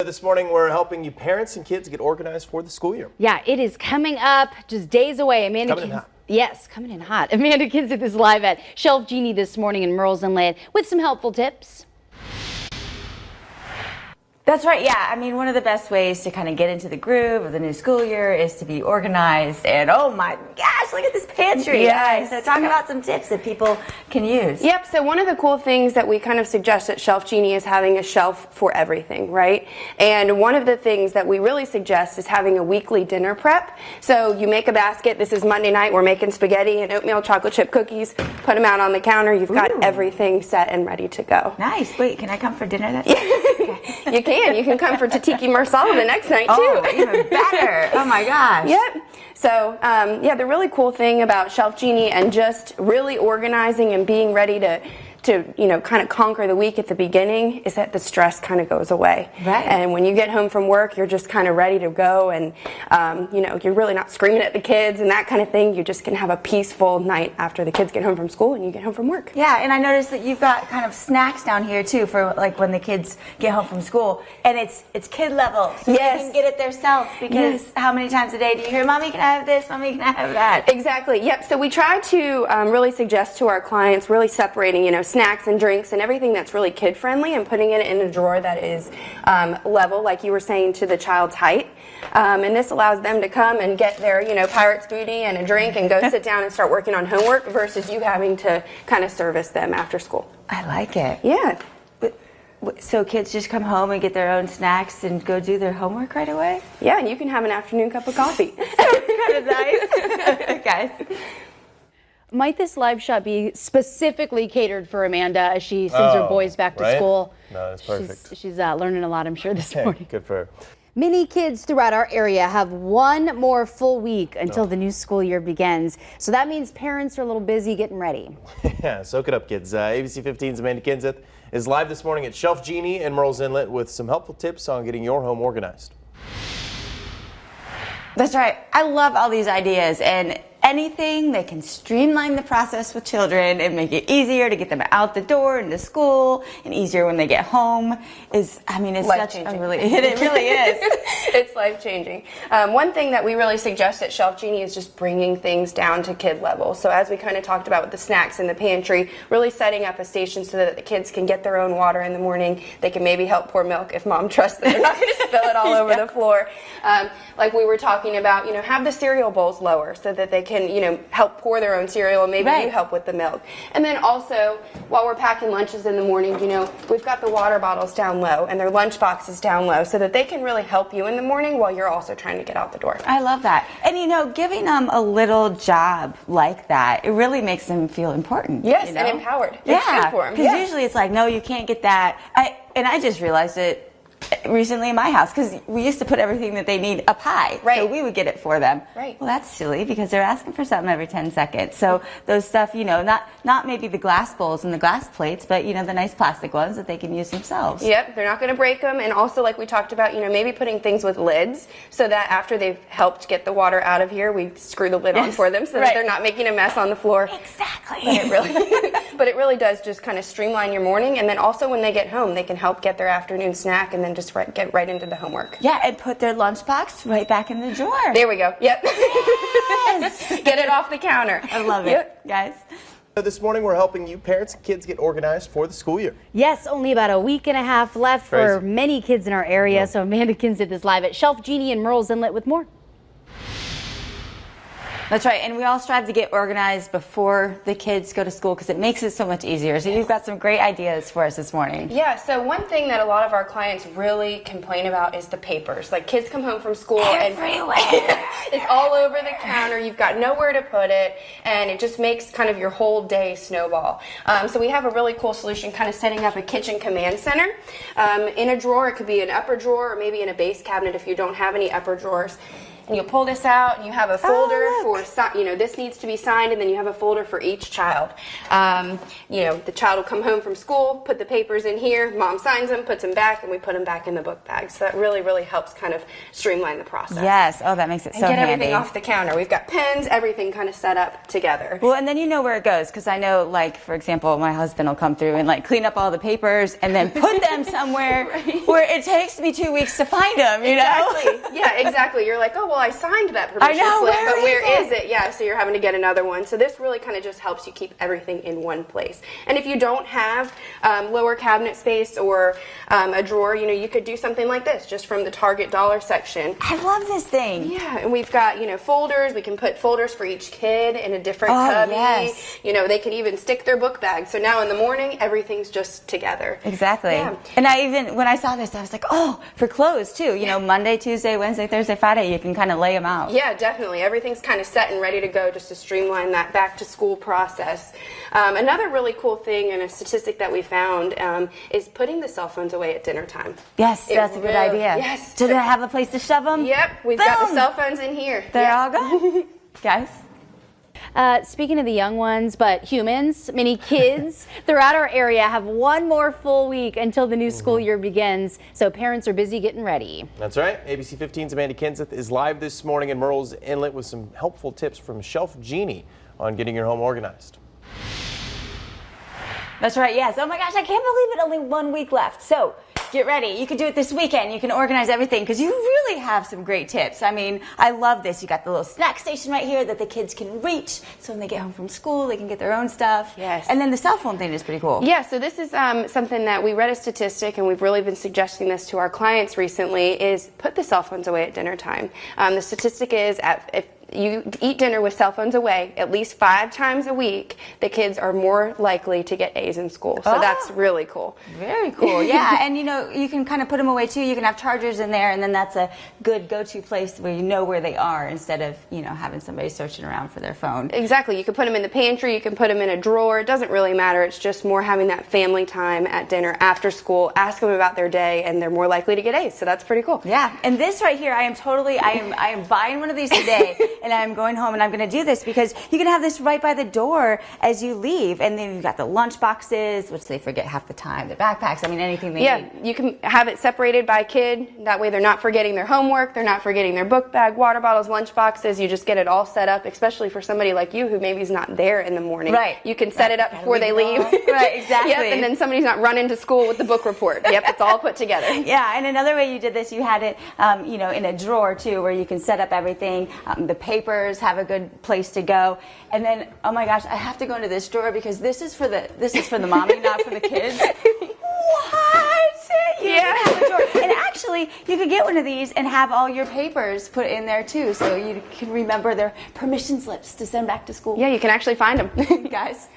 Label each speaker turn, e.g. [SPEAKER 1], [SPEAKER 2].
[SPEAKER 1] This morning we're helping you parents and kids get organized for the school year.
[SPEAKER 2] Yeah, it is coming up, just days away. Amanda
[SPEAKER 1] coming in hot.
[SPEAKER 2] Yes, coming in hot. Amanda Kinsit is live at Shelf Genie this morning in Merle's Inlet with some helpful tips.
[SPEAKER 3] That's right, yeah. I mean, one of the best ways to kind of get into the groove of the new school year is to be organized. And oh my gosh, look at this pantry.
[SPEAKER 2] Yes.
[SPEAKER 3] So talk about some tips that people can use.
[SPEAKER 4] Yep, so one of the cool things that we kind of suggest at Shelf Genie is having a shelf for everything, right? And one of the things that we really suggest is having a weekly dinner prep. So you make a basket. This is Monday night. We're making spaghetti and oatmeal chocolate chip cookies. Put them out on the counter. You've got everything set and ready to go.
[SPEAKER 3] Nice. Wait, can I come for dinner that day?
[SPEAKER 4] You can. You can come for Tatiki Marsala the next night, too.
[SPEAKER 3] Oh, even better. Oh, my gosh.
[SPEAKER 4] Yep. So, yeah, the really cool thing about Shelf Genie and just really organizing and being ready to you know, kind of conquer the week at the beginning is that the stress kind of goes away.
[SPEAKER 3] Right.
[SPEAKER 4] And when you get home from work, you're just kind of ready to go, and you know, you're really not screaming at the kids and that kind of thing. You just can have a peaceful night after the kids get home from school and you get home from work.
[SPEAKER 3] Yeah, and I noticed that you've got kind of snacks down here too for like when the kids get home from school, and it's kid level, so
[SPEAKER 4] Yes.
[SPEAKER 3] they can get it themselves. Because how many times a day do you hear, "Mommy, can I have this? Mommy, can I have that?"
[SPEAKER 4] Exactly. Yep. So we try to really suggest to our clients really separating, you know, snacks and drinks and everything that's really kid friendly and putting it in a drawer that is level, like you were saying, to the child's height. And this allows them to come and get their, you know, Pirate's Booty and a drink and go sit down and start working on homework versus you having to kind of service them after school.
[SPEAKER 3] I like it.
[SPEAKER 4] Yeah.
[SPEAKER 3] So kids just come home and get their own snacks and go do their homework right away?
[SPEAKER 4] Yeah, and you can have an afternoon cup of coffee.
[SPEAKER 3] Kind of nice. Guys.
[SPEAKER 2] Might this live shot be specifically catered for Amanda as she sends her boys back to school?
[SPEAKER 1] No, that's perfect.
[SPEAKER 2] She's learning a lot, I'm sure, this morning.
[SPEAKER 1] Good for her.
[SPEAKER 2] Many kids throughout our area have one more full week until the new school year begins. So that means parents are a little busy getting ready.
[SPEAKER 1] Yeah, soak it up, kids. ABC 15's Amanda Kinsit is live this morning at Shelf Genie in Merle's Inlet with some helpful tips on getting your home organized.
[SPEAKER 3] That's right. I love all these ideas, and anything that can streamline the process with children and make it easier to get them out the door into school and easier when they get home is, I mean, it's such a really, it really is.
[SPEAKER 4] It's life-changing. One thing that we really suggest at Shelf Genie is just bringing things down to kid level. So as we kind of talked about with the snacks in the pantry, really setting up a station so that the kids can get their own water in the morning. They can maybe help pour milk if mom trusts that they're not going to spill it all over the floor. Like we were talking about, you know, have the cereal bowls lower so that they can, you know, help pour their own cereal, and maybe you help with the milk. And then also, while we're packing lunches in the morning, you know, we've got the water bottles down low and their lunch boxes down low so that they can really help you in the morning while you're also trying to get out the door.
[SPEAKER 3] I love that. And, you know, giving them a little job like that, it really makes them feel important.
[SPEAKER 4] Yes,
[SPEAKER 3] you know?
[SPEAKER 4] and empowered.
[SPEAKER 3] Yeah,
[SPEAKER 4] it's good for them.
[SPEAKER 3] Because usually it's like, no, you can't get that. And I just realized it recently in my house, because we used to put everything that they need up high, so we would get it for them.
[SPEAKER 4] Right.
[SPEAKER 3] Well, that's silly because they're asking for something every 10 seconds. So those stuff, you know, not maybe the glass bowls and the glass plates, but you know, the nice plastic ones that they can use themselves.
[SPEAKER 4] Yep, they're not going to break them. And also, like we talked about, you know, maybe putting things with lids so that after they've helped get the water out of here, we screw the lid on for them so that they're not making a mess on the floor.
[SPEAKER 3] Exactly.
[SPEAKER 4] But it really does just kind of streamline your morning. And then also when they get home, they can help get their afternoon snack and then just get right into the homework.
[SPEAKER 3] Yeah, and put their lunchbox right back in the drawer.
[SPEAKER 4] There we go. Yep.
[SPEAKER 3] Yes.
[SPEAKER 4] Get it off the counter.
[SPEAKER 3] I love it, guys.
[SPEAKER 1] This morning we're helping you parents and kids get organized for the school year.
[SPEAKER 2] Yes, only about a week and a half left for many kids in our area. So Amanda Kinsit is live at Shelf Genie in Merle's Inlet with more.
[SPEAKER 3] That's right, and we all strive to get organized before the kids go to school because it makes it so much easier. So you've got some great ideas for us this morning.
[SPEAKER 4] Yeah, so one thing that a lot of our clients really complain about is the papers. Like kids come home from school and it's all over the counter, you've got nowhere to put it, and it just makes kind of your whole day snowball. So we have a really cool solution, kind of setting up a kitchen command center. In a drawer, it could be an upper drawer or maybe in a base cabinet if you don't have any upper drawers. and you pull this out, and you have a folder for, this needs to be signed, and then you have a folder for each child. The child will come home from school, put the papers in here, mom signs them, puts them back, and we put them back in the book bag. So that really, really helps kind of streamline the process.
[SPEAKER 3] Yes. Oh, that makes it so handy.
[SPEAKER 4] And get everything off the counter. We've got pens, everything kind of set up together.
[SPEAKER 3] Well, and then you know where it goes, because I know, like, for example, my husband will come through and, like, clean up all the papers and then put them somewhere where it takes me 2 weeks to find them, you know?
[SPEAKER 4] Yeah, exactly. You're like, oh, well, I signed that permission slip, but where is it? Yeah, so you're having to get another one. So this really kind of just helps you keep everything in one place. And if you don't have lower cabinet space or a drawer, you could do something like this, just from the Target dollar section.
[SPEAKER 3] I love this thing.
[SPEAKER 4] Yeah, and we've got, folders. We can put folders for each kid in a different cubby.
[SPEAKER 3] Yes.
[SPEAKER 4] They can even stick their book bag. So now in the morning, everything's just together.
[SPEAKER 3] Exactly.
[SPEAKER 4] Yeah.
[SPEAKER 3] And when I saw this, I was like, oh, for clothes too. Monday, Tuesday, Wednesday, Thursday, Friday, you can kind of lay them out.
[SPEAKER 4] Yeah, definitely. Everything's kind of set and ready to go just to streamline that back to school process. Another really cool thing and a statistic that we found is putting the cell phones away at dinner time.
[SPEAKER 3] Yes, that's a good idea.
[SPEAKER 4] Yes.
[SPEAKER 3] Do they have a place to shove them?
[SPEAKER 4] Yep, we've got the cell phones in here.
[SPEAKER 3] They're all gone. Guys?
[SPEAKER 2] Speaking of the young ones, but humans, many kids throughout our area have one more full week until the new school year begins, so parents are busy getting ready.
[SPEAKER 1] That's right. ABC 15's Amanda Kenseth is live this morning in Murrells Inlet with some helpful tips from Shelf Genie on getting your home organized.
[SPEAKER 3] That's right, yes. Oh my gosh, I can't believe it, only 1 week left. So get ready. You can do it this weekend. You can organize everything because you really have some great tips. I mean, I love this. You got the little snack station right here that the kids can reach, so when they get home from school, they can get their own stuff.
[SPEAKER 4] Yes.
[SPEAKER 3] And then the cell phone thing is pretty cool.
[SPEAKER 4] Yeah, so this is something that we read a statistic, and we've really been suggesting this to our clients recently, is put the cell phones away at dinner time. The statistic is if you eat dinner with cell phones away at least 5 times a week, the kids are more likely to get A's in school. So that's really cool.
[SPEAKER 3] Very cool, yeah. And you can kind of put them away too. You can have chargers in there, and then that's a good go-to place where you know where they are instead of, having somebody searching around for their phone.
[SPEAKER 4] Exactly. You can put them in the pantry, you can put them in a drawer. It doesn't really matter. It's just more having that family time at dinner after school. Ask them about their day, and they're more likely to get A's. So that's pretty cool.
[SPEAKER 3] Yeah. And this right here, I am buying one of these today. And I'm going home and I'm going to do this because you can have this right by the door as you leave. And then you've got the lunch boxes, which they forget half the time, the backpacks, anything they need.
[SPEAKER 4] Yeah, you can have it separated by kid. That way they're not forgetting their homework, they're not forgetting their book bag, water bottles, lunch boxes. You just get it all set up, especially for somebody like you who maybe is not there in the morning.
[SPEAKER 3] Right.
[SPEAKER 4] You can set it up before they leave.
[SPEAKER 3] Right, exactly.
[SPEAKER 4] Yep, and then somebody's not running to school with the book report. Yep, it's all put together.
[SPEAKER 3] Yeah, and another way you did this, you had it, in a drawer too, where you can set up everything. The papers have a good place to go, and then oh my gosh, I have to go into this drawer because this is for the mommy, not for the kids. What?
[SPEAKER 4] Yeah.
[SPEAKER 3] And actually, you could get one of these and have all your papers put in there too, so you can remember their permission slips to send back to school.
[SPEAKER 4] Yeah, you can actually find them.
[SPEAKER 3] Guys.